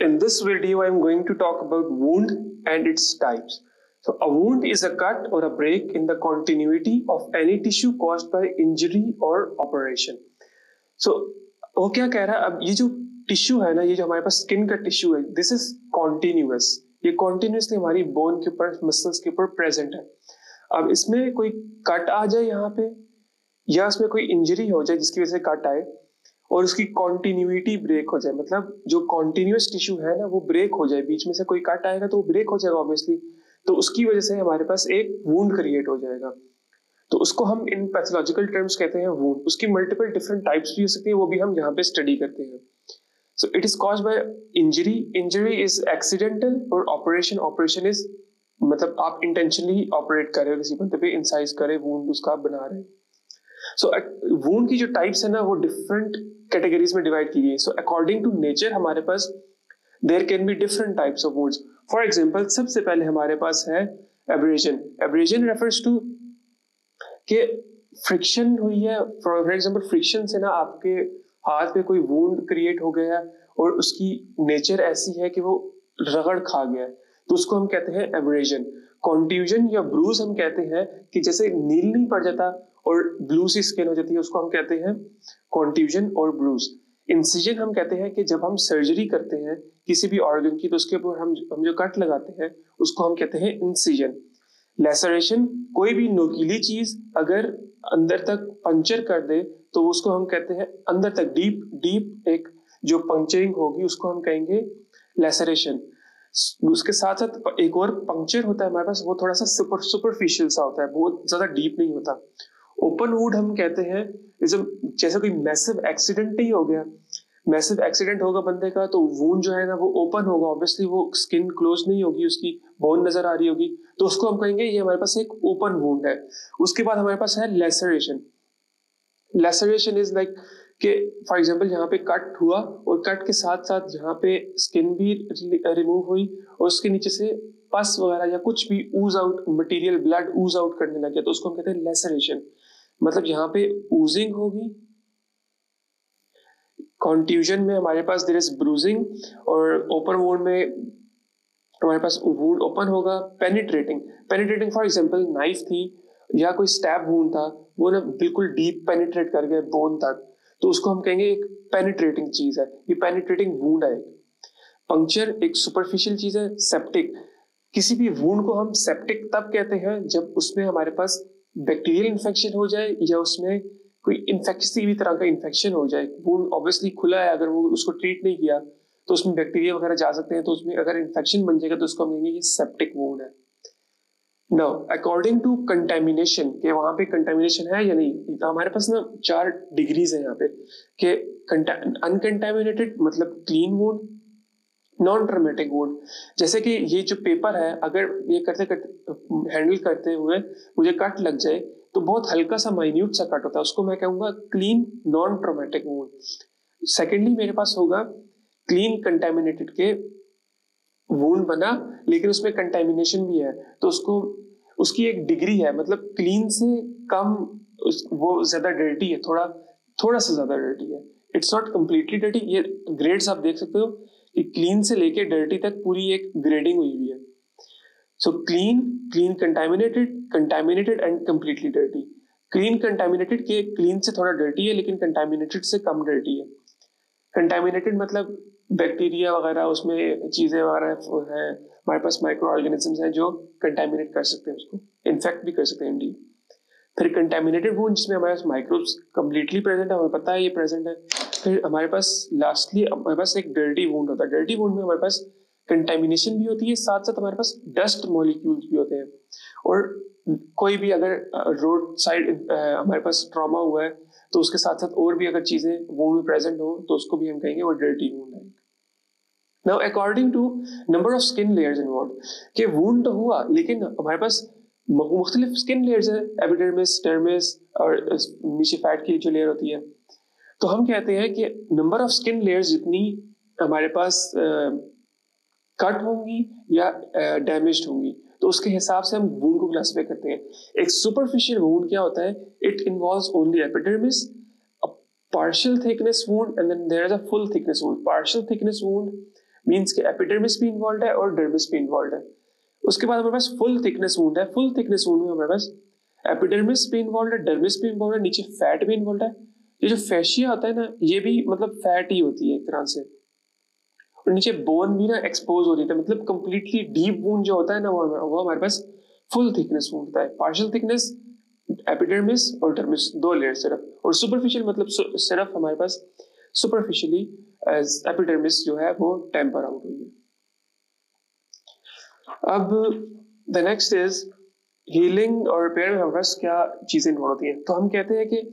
In this video, I am going to talk about wound and its types. So, a wound is a cut or a break in the continuity of any tissue caused by injury or operation. So, वो क्या कह रहा है, अब ये जो tissue है ना, ये जो हमारे पास स्किन का टिश्यू है, दिस इज कॉन्टिन्यूअस. ये कॉन्टिन्यूसली हमारी बोन के ऊपर, मसल्स के ऊपर प्रेजेंट है. अब इसमें कोई कट आ जाए यहाँ पे, या इसमें कोई इंजरी हो जाए जिसकी वजह से कट आए और उसकी कॉन्टिन्यूटी ब्रेक हो जाए, मतलब जो कॉन्टिन्यूस टिश्यू है ना वो ब्रेक हो जाए, बीच में से कोई कट आएगा तो वो ब्रेक हो जाएगा ऑब्वियसली, तो उसकी वजह से हमारे पास एक वुंड क्रिएट हो जाएगा. तो उसको हम इन पैथोलॉजिकल टर्म्स कहते हैं वुंड. उसकी मल्टीपल डिफरेंट टाइप्स भी हो सकती है, वो भी हम यहाँ पे स्टडी करते हैं. So it is caused by injury. Injury is accidental और ऑपरेशन इज मतलब आप इंटेंशनली ऑपरेट कर रहे हो किसी बंदे पे, इंसाइज करे वुंड उसका बना रहे हैं. सो वुंड की जो टाइप्स है ना वो डिफरेंट कैटेगरीज में डिवाइड की गई है. सो अकॉर्डिंग टू नेचर हमारे पास there can be different types of wounds. For example सबसे पहले हमारे पास है एब्रेजन. एब्रेजन रेफर्स टू कि फ्रिक्शन हुई है. फॉर एग्जांपल फ्रिक्शन से ना आपके हाथ पे कोई वुंड क्रिएट हो गया है और उसकी नेचर ऐसी है कि वो रगड़ खा गया है, तो उसको हम कहते हैं एब्रेजन. कॉन्ट्यूजन या ब्रूज हम कहते हैं कि जैसे नील नहीं पड़ जाता और ब्लू सी स्किन हो जाती है, उसको हम कहते हैं कॉन्ट्यूजन और ब्रूज. इंसिजन हम कहते हैं कि जब हम सर्जरी करते हैं किसी भी ऑर्गन की तो उसके ऊपर हम जो कट लगाते हैं उसको हम कहते हैं इंसिजन. लेसरेशन, कोई भी नोकीली चीज अगर अंदर तक पंचर कर दे तो उसको हम कहते हैं अंदर तक डीप एक जो पंचरिंग होगी उसको हम कहेंगे लेसरेशन. उसके साथ साथ एक और पंक्चर होता है हमारे पास, वो थोड़ा सा सुपरफिशियल सा होता है, बहुत ज्यादा डीप नहीं होता. ओपन वुंड हम कहते हैं जैसे कोई मैसिव एक्सीडेंट नहीं हो गया, मैसिव एक्सीडेंट होगा बंदे का तो वुंड जो है ना वो ओपन होगा, ऑब्वियसली वो स्किन क्लोज नहीं होगी, उसकी बोन नजर आ रही होगी, तो उसको हम कहेंगे ये हमारे पास एक ओपन वुंड है. उसके बाद हमारे पास है लेसरेशन. लेसरेशन इज लाइक कि फॉर एग्जांपल यहाँ पे कट हुआ और कट के साथ साथ यहाँ पे स्किन भी रिमूव हुई और उसके नीचे से पस वगैरह या कुछ भी ऊज आउट मटेरियल, ब्लड ऊज आउट करने लग गया, तो उसको हम कहते हैं लेसरेशन. मतलब यहाँ पे ऊजिंग होगी. कॉन्ट्यूजन में हमारे पास देयर इज ब्रूजिंग और ओपन वुंड में हमारे पास वुंड ओपन होगा. पेनिट्रेटिंग फॉर एग्जांपल नाइफ थी या कोई स्टैब वुंड था, वो ना बिल्कुल डीप पेनिट्रेट कर गया बोन तक, तो उसको हम कहेंगे एक पेनिट्रेटिंग चीज है, ये पेनिट्रेटिंग वुंड है. पंक्चर एक सुपरफिशियल चीज है. सेप्टिक, किसी भी वुंड को हम सेप्टिक तब कहते हैं जब उसमें हमारे पास बैक्टीरियल इन्फेक्शन हो जाए या उसमें कोई किसी भी तरह का इन्फेक्शन हो जाए. वुंड ऑब्वियसली खुला है, अगर वो उसको ट्रीट नहीं किया तो उसमें बैक्टीरिया वगैरह जा सकते हैं, तो उसमें अगर इन्फेक्शन बन जाएगा तो उसको हम कहेंगे ये सेप्टिक वुंड है. नाउ अकॉर्डिंग टू कंटेमिनेशन, के वहां पे कंटेमिनेशन है या नहीं, तो हमारे पास ना 4 डिग्रीज है यहाँ पे कि अनकंटेमिनेटेड मतलब clean wound, non traumatic wound. जैसे कि ये जो पेपर है, अगर ये करते हैंडल करते हुए मुझे कट लग जाए तो बहुत हल्का सा माइन्यूट सा कट होता है, उसको मैं कहूंगा clean non traumatic wound. Secondly मेरे पास होगा क्लीन कंटेमिनेटेड के वुंड बना लेकिन उसमें कंटेमिनेशन भी है, तो उसकी एक डिग्री है, मतलब क्लीन से कम वो ज्यादा डर्टी है, थोड़ा सा ज्यादा डर्टी है. It's not completely dirty. ये ग्रेड्स आप देख सकते हो कि क्लीन से लेके डर्टी तक पूरी एक ग्रेडिंग हुई हुई है. So clean contaminated and completely dirty. Clean contaminated के क्लीन से थोड़ा डर्टी है लेकिन कंटामिनेटेड से कम डर्टी है. कंटामिनेटेड मतलब बैक्टीरिया वगैरह उसमें चीजें वगैरह है, हमारे पास माइक्रो ऑर्गेनिजम्स हैं जो कंटामिनेट कर सकते हैं, उसको इन्फेक्ट भी कर सकते हैं इंडीड. फिर कंटामिनेटेड वुंड जिसमें हमारे पास माइक्रोब्स कंप्लीटली प्रेजेंट है, हमें पता है ये प्रेजेंट है. फिर हमारे पास लास्टली हमारे पास एक डर्टी वुंड होता है. डर्टी वुंड में हमारे पास कंटामिनेशन भी होती है, साथ साथ हमारे पास डस्ट मॉलिक्यूल्स भी होते हैं. और कोई भी अगर रोड साइड हमारे पास ट्रॉमा हुआ है तो उसके साथ साथ और भी अगर चीजें वुंड में प्रेजेंट हो तो उसको भी हम कहेंगे वो डर्टी वुंड है. Now according to number of skin layers involved, कि वुंड तो हुआ लेकिन हमारे पास मुख्तलिफ स्किन लेयर्स है, एपिडर्मिस, डर्मिस और नीचे फैट की जो लेयर होती है. तो हम कहते हैं कि नंबर ऑफ स्किन लेयर्स जितनी हमारे पास कट होंगी या डैमेज्ड होंगी तो उसके हिसाब से हम वुंड को क्लासिफाई करते हैं. एक सुपरफिशियल वुंड क्या होता है, it involves only epidermis, a partial thickness wound and then there is a full thickness wound. Partial thickness wound means के एपिडर्मिस भी इन्वॉल्व है और डर्मिस भी इन्वॉल्व है। उसके बाद हमारे पास फुल थिकनेस वुंड है। फुल थिकनेस वुंड में हमारे पास एपिडर्मिस भी इन्वॉल्व है, डर्मिस भी इन्वॉल्व है, नीचे फैट भी इन्वॉल्व है। ये जो फैशिया होता है ना, ये भी मतलब फैट ही होती है एक तरह से, और नीचे बोन भी ना एक्सपोज हो रही है, मतलब कंप्लीटली डीप वुंड जो होता है ना, वो हमारे पास फुल थिकनेस वुंड होता है। पार्शियल थिकनेस एपिडर्मिस और डर्मिस, दो लेयर सिर्फ, और सुपरफिशियल मतलब सिर्फ हमारे पास सुपरफिशियली एपिडर्मिस जो है वो टेम्पर आउट हुई है। अब द नेक्स्ट इज हीलिंग और रिपेयर में हमारे पास क्या चीजें इन्वॉल्व होती हैं। तो हम कहते हैं कि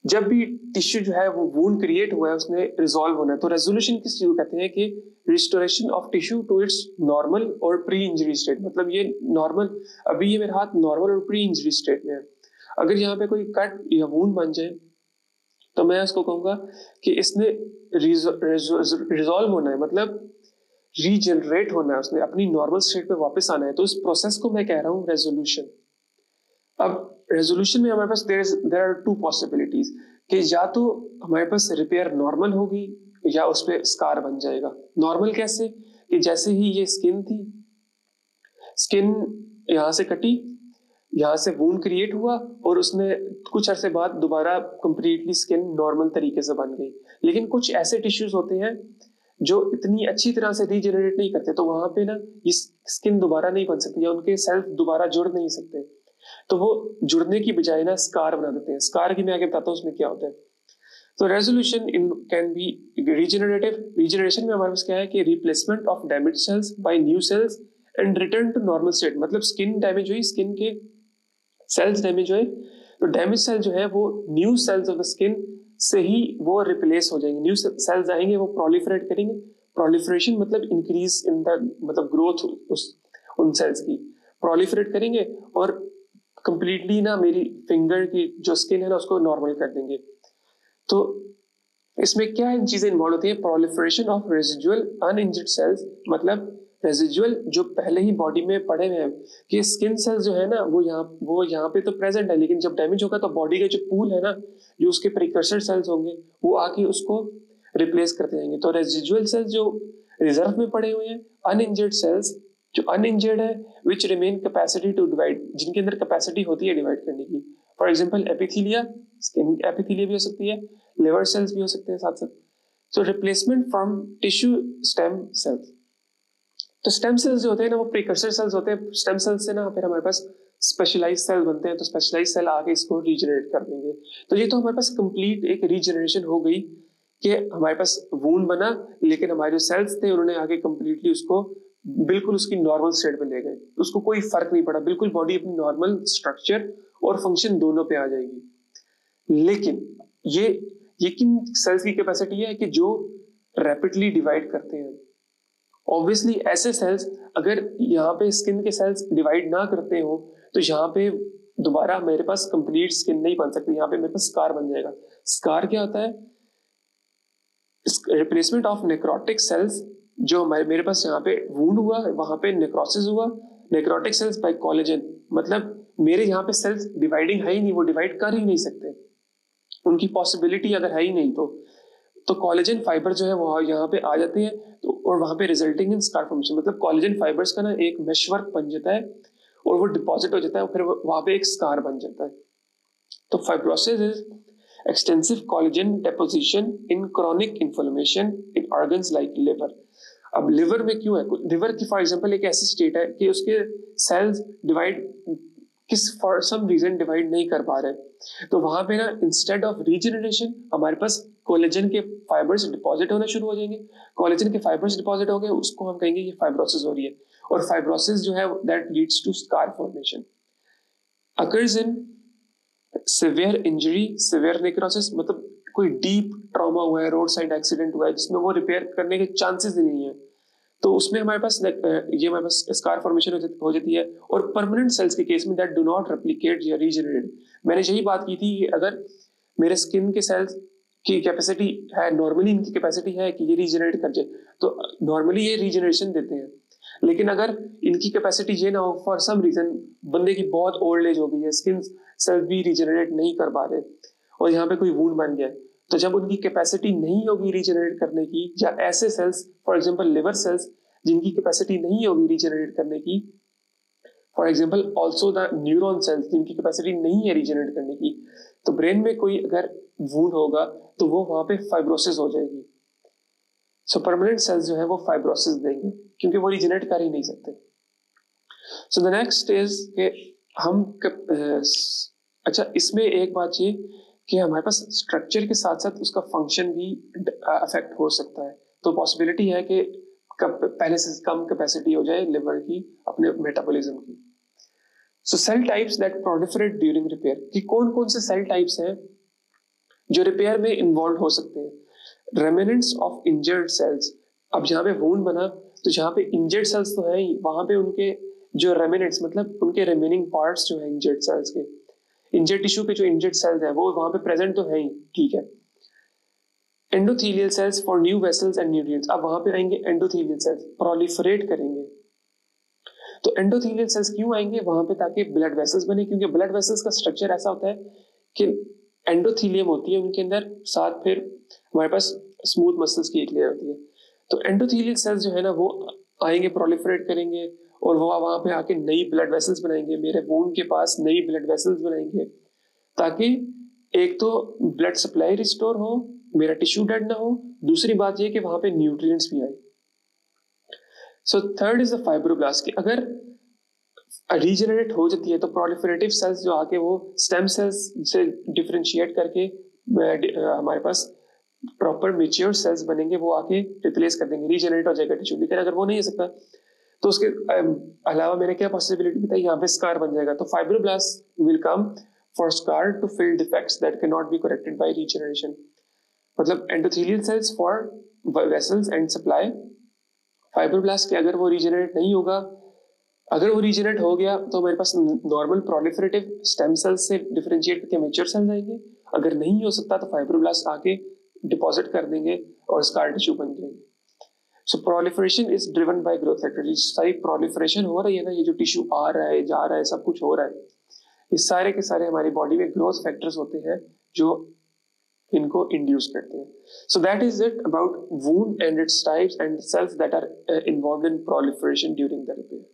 जब भी टिश्यू जो है वो वुंड क्रिएट हुआ है, उसने रिजॉल्व होना है, तो रेजोल्यूशन किस चीज को कहते हैं कि restoration of tissue to its normal or pre injury state. मतलब ये नॉर्मल, अभी ये मेरा हाथ normal or pre injury state में है। अगर यहाँ पे कोई कट या वुंड बन जाए तो मैं उसको कहूंगा कि इसने रिजॉल्व होना है, मतलब रीजनरेट होना है, उसने अपनी नॉर्मल स्टेट पे वापस आना है। तो इस प्रोसेस को मैं कह रहा हूँ रेजोल्यूशन। अब रेजोल्यूशन में हमारे पास देयर आर टू पॉसिबिलिटीज कि या तो हमारे पास रिपेयर नॉर्मल होगी या उस पर स्कार बन जाएगा। नॉर्मल कैसे कि जैसे ही ये स्किन थी, स्किन यहाँ से कटी, यहाँ से वुंड क्रिएट हुआ और उसने कुछ अरसे बाद दोबारा कंप्लीटली स्किन नॉर्मल तरीके से बन गई। लेकिन कुछ ऐसे टिश्यूज होते हैं जो इतनी अच्छी तरह से रीजनरेट नहीं करते, तो वहां पे ना ये स्किन दोबारा नहीं बन सकती या उनके सेल्फ दोबारा जुड़ नहीं सकते, तो वो जुड़ने की बजाय ना स्कार बना देते हैं। स्कार की मैं आगे बताता हूँ उसमें क्या होता है। तो resolution in can be regenerative. Regeneration में हमारे पास क्या है कि replacement of damage cells by new cells and return to normal state. मतलब स्किन डैमेज हुई, स्किन के सेल्स डैमेज हुए, तो डैमेज सेल जो है वो new cells of the skin से ही वो रिप्लेस हो जाएंगे। न्यू सेल्स आएंगे, वो प्रोलिफरेट करेंगे। प्रोलिफरेशन मतलब इंक्रीज इन द मतलब ग्रोथ उन सेल्स की, प्रोलिफरेट करेंगे और कंप्लीटली ना मेरी फिंगर की जो स्किन है ना उसको नॉर्मल कर देंगे। तो इसमें क्या इन चीजें इन्वॉल्व होती है? प्रोलिफरेशन ऑफ रेजिडुअल अनइंजर्ड सेल्स, मतलब रेजिडुअल जो पहले ही बॉडी में पड़े हुए हैं कि स्किन सेल्स जो है ना वो यहाँ पे तो प्रेजेंट है, लेकिन जब डैमेज होगा तो बॉडी के जो पूल है ना, जो उसके प्रिकर्सर सेल्स होंगे वो आके उसको रिप्लेस करते जाएंगे। तो रेजिडुअल सेल्स जो रिजर्व में पड़े हुए हैं, अनइंजर्ड सेल्स जो अनइंजर्ड है, which remain capacity to divide, जिनके अंदर कैपेसिटी होती है डिवाइड करने की। For example epithelia, skin epithelia भी हो सकती है, लिवर सेल्स भी हो सकते हैं साथ साथ। So replacement from tissue stem cells. तो स्टेम सेल्स जो होते हैं ना वो प्रिकर्सर सेल्स होते हैं। स्टेम सेल्स से ना फिर हमारे पास स्पेशलाइज सेल बनते हैं, तो स्पेशलाइज सेल आके इसको रीजनरेट कर देंगे। तो ये तो हमारे पास कंप्लीट एक रीजनरेशन हो गई कि हमारे पास वूंड बना, लेकिन हमारे जो सेल्स थे उन्होंने आगे कंप्लीटली उसको बिल्कुल उसकी नॉर्मल स्टेट में ले गए, उसको कोई फर्क नहीं पड़ा, बिल्कुल बॉडी अपनी नॉर्मल स्ट्रक्चर और फंक्शन दोनों पे आ जाएगी। लेकिन ये किन सेल्स की कैपेसिटी है कि जो रैपिडली डिवाइड करते हैं। ऑब्वियसली ऐसे सेल्स अगर यहाँ पे स्किन के सेल्स डिवाइड ना करते हो तो यहाँ पे दोबारा मेरे पास कंप्लीट स्किन नहीं बन सकती, यहाँ पे मेरे पास स्कार बन जाएगा। स्कार क्या होता है? Replacement of necrotic sales. जो मेरे पास यहाँ पे वुंड हुआ, वहां पे नेक्रोसिस हुआ, नेक्रोटिक सेल्स बाय कोलेजन। मतलब मेरे यहाँ पे सेल्स डिवाइडिंग है ही नहीं, वो डिवाइड कर ही नहीं सकते, उनकी पॉसिबिलिटी अगर है ही नहीं तो कोलेजन फाइबर जो है वो यहाँ पे आ जाते हैं, तो और वहां पे रिजल्टिंग इन स्कार फॉर्मेशन। मतलब कोलेजन फाइबर्स का ना एक मेशवर्क बन जाता है और वो डिपॉजिट हो जाता है, फिर वहां पे एक स्कार बन जाता है। तो fibrosis is extensive collagen deposition in chronic inflammation in organs like liver. अब लिवर में क्यों है? लिवर की फॉर एग्जांपल एक ऐसी स्टेट है कि उसके cells divide for some reason divide नहीं कर पा रहे, तो वहां पे ना इंस्टेड ऑफ रीजनरेशन हमारे पास कोलेजन के फाइबर्स डिपॉजिट होना शुरू हो जाएंगे। कोलेजन के फाइबर्स डिपॉजिट हो गए, उसको हम कहेंगे ये फाइब्रोसिस हो रही है। और फाइब्रोसिस जो है that leads to scar formation, occurs in severe injury, severe necrosis. मतलब कोई डीप ट्रॉमा हुआ है, रोड साइड एक्सीडेंट हुआ है जिसमें वो रिपेयर करने के चांसेस ही नहीं है, तो उसमें हमारे पास स्कार फॉर्मेशन हो जाती है। और परमानेंट सेल्स के केस में दैट डू नॉट रेप्लिकेट या रीजनरेट। मैंने यही बात की थी कि अगर मेरे स्किन के सेल्स की कैपेसिटी है, नॉर्मली इनकी कैपेसिटी है कि ये रीजनरेट कर जाए, तो नॉर्मली ये रीजनरेशन देते हैं। लेकिन अगर इनकी कैपेसिटी ये ना हो, फॉर सम रीजन बंदे की बहुत ओल्ड एज हो गई है, स्किन सेल्स भी रीजनरेट नहीं कर पा रहे और यहाँ पे कोई वुंड बन गया है, तो जब उनकी कैपेसिटी नहीं होगी रीजनरेट करने की, या ऐसे cells for example liver cells जिनकी कैपेसिटी नहीं होगी रीजनरेट करने की, for example also the neuron cells जिनकी कैपेसिटी नहीं है रीजनरेट करने की, तो ब्रेन में कोई अगर वूंड होगा तो वो वहां पे फाइब्रोसिस हो जाएगी। सो परमानेंट सेल्स जो है वो फाइब्रोसिस देंगे क्योंकि वो रीजनरेट कर ही नहीं सकते। सो द नेक्स्ट इज कि हम अच्छा इसमें एक बात ये कि हमारे पास स्ट्रक्चर के साथ साथ उसका फंक्शन भी अफेक्ट हो सकता है। तो पॉसिबिलिटी है कि पहले से कम कैपेसिटी हो जाए लिवर की अपने मेटाबॉलिज्म की। So cell types that proliferate during repair, कि कौन कौन से सेल टाइप्स हैं जो रिपेयर में इन्वॉल्व हो सकते हैं। रेमिनेंट्स ऑफ इंजर्ड सेल्स, अब जहाँ पे वूंड बना तो जहाँ पे इंजर्ड सेल्स तो है ही, वहां पे उनके जो रेमिनेंट्स मतलब उनके रिमेनिंग पार्ट्स जो है इंजर्ड सेल्स के, इंजर्ड टिश्यू पे जो इंजर्ड सेल्स है वो वहां पे प्रेजेंट तो है ही, ठीक है। Endothelial cells for new vessels and nutrients, अब वहां पे आएंगे एंडोथेलियल सेल्स, प्रोलिफरेट करेंगे। तो एंडोथेलियल सेल्स क्यों आएंगे वहां पे, ताकि ब्लड वेसल्स बने, क्योंकि ब्लड वेसल्स का स्ट्रक्चर ऐसा होता है कि एंडोथीलियम होती है उनके अंदर, साथ फिर हमारे पास स्मूथ मसल्स की एक लेयर होती है। तो एंडोथीलियल सेल्स जो है ना वो आएंगे, प्रोलिफरेट करेंगे और वो वहां पे आके नई ब्लड वेसल्स बनाएंगे, मेरे वूंड के पास नई ब्लड वेसल्स बनाएंगे, ताकि एक तो ब्लड सप्लाई रिस्टोर हो, मेरा टिश्यू डेड ना हो, दूसरी बात ये कि वहां पे न्यूट्रिएंट्स भी आए। So third is the fibroblast, कि अगर रीजनरेट हो जाती है तो प्रोलिफरेटिव सेल्स जो आके वो स्टेम सेल्स से डिफरेंशिएट करके हमारे पास प्रॉपर मेच्योर सेल्स बनेंगे, वो आके रिप्लेस कर देंगे, रीजनरेट हो जाएगा टिश्यू। लेकिन अगर वो नहीं हो सकता तो उसके अलावा मैंने क्या पॉसिबिलिटी बताई, यहाँ पे स्कार बन जाएगा। तो fibroblast will come for scar to fill defects that can not be corrected by regeneration, मतलब endothelial cells for vessels and supply, fibroblast के अगर वो रीजनरेट नहीं होगा, अगर वो रीजनरेट हो गया तो हमारे पास नॉर्मल प्रोलिफरेटिव स्टेम सेल्स से डिफरेंशिएट करके मैच्योर सेल्स आएंगे, अगर नहीं हो सकता तो फाइब्रोब्लास्ट आके डिपॉजिट कर देंगे और स्कार टिश्यू बन जाएंगे। So proliferation is driven by growth factor, सारी प्रोलिफरेशन हो रही है ना, ये जो टिश्यू आ रहा है जा रहा है सब कुछ हो रहा है, ये सारे के सारे हमारी बॉडी में ग्रोथ फैक्टर्स होते हैं जो इनको इंड्यूस करते हैं। So that is it about wound and its types and cells that are involved in proliferation during the repair.